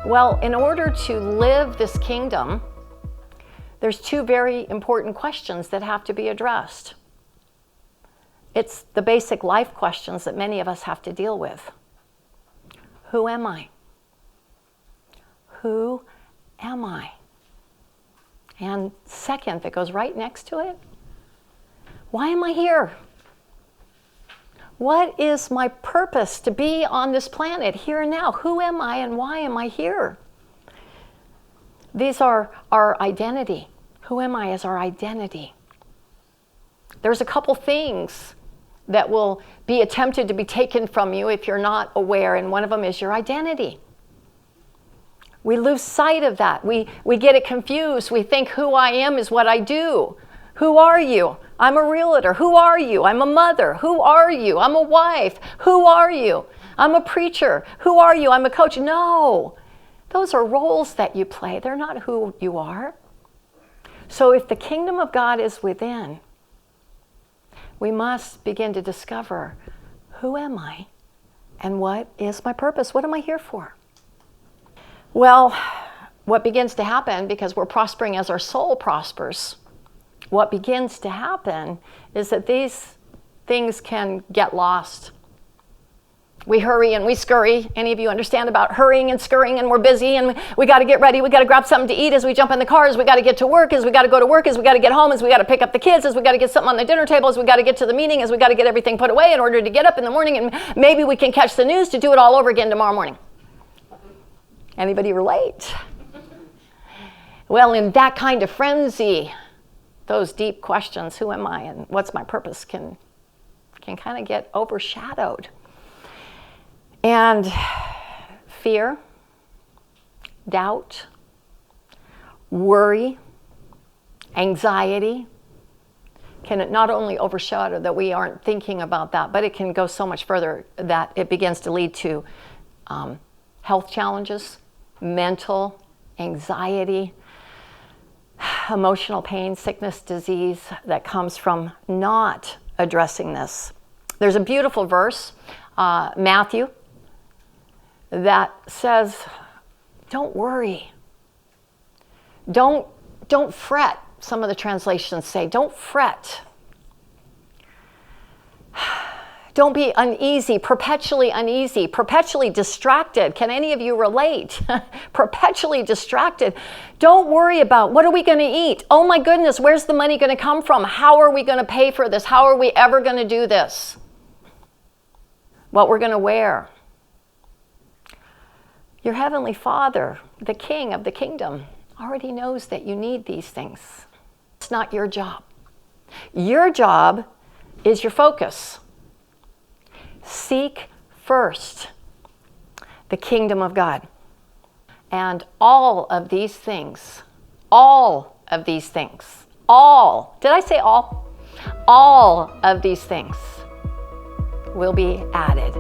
Well, in order to live this kingdom, there's two very important questions that have to be addressed. It's the basic life questions that many of us have to deal with. Who am I? Who am I? And second, that goes right next to it, why am I here? What is my purpose to be on this planet here and now? Who am I and why am I here? These are our identity. Who am I is our identity. There's a couple things that will be attempted to be taken from you if you're not aware, and one of them is your identity. We lose sight of that. We get it confused. We think who I am is what I do. Who are you? I'm a realtor. Who are you? I'm a mother. Who are you? I'm a wife. Who are you? I'm a preacher. Who are you? I'm a coach. No, those are roles that you play. They're not who you are. So if the kingdom of God is within, we must begin to discover, who am I and what is my purpose? What am I here for? Well, what begins to happen, because we're prospering as our soul prospers, what begins to happen is that these things can get lost. We hurry and we scurry. Any of you understand about hurrying and scurrying, and we're busy and we got to get ready. We got to grab something to eat as we jump in the cars. We got to get to work as we got to go to work, as we got to get home, as we got to pick up the kids, as we got to get something on the dinner table, as we got to get to the meeting, as we got to get everything put away in order to get up in the morning, and maybe we can catch the news to do it all over again tomorrow morning. Anybody relate? Well, in that kind of frenzy, those deep questions, who am I and what's my purpose, can kind of get overshadowed. And fear, doubt, worry, anxiety can not only overshadow that we aren't thinking about that, but it can go so much further that it begins to lead to health challenges, mental anxiety, emotional pain, sickness, disease that comes from not addressing this. There's a beautiful verse, Matthew, that says, don't worry. Don't fret. Some of the translations say, don't fret. Don't be uneasy, perpetually distracted. Can any of you relate? Perpetually distracted. Don't worry about, what are we going to eat? Oh my goodness, where's the money going to come from? How are we going to pay for this? How are we ever going to do this? What we're going to wear. Your Heavenly Father, the King of the kingdom, already knows that you need these things. It's not your job. Your job is your focus. Seek first the kingdom of God. And all of these things, did I say all? All of these things will be added.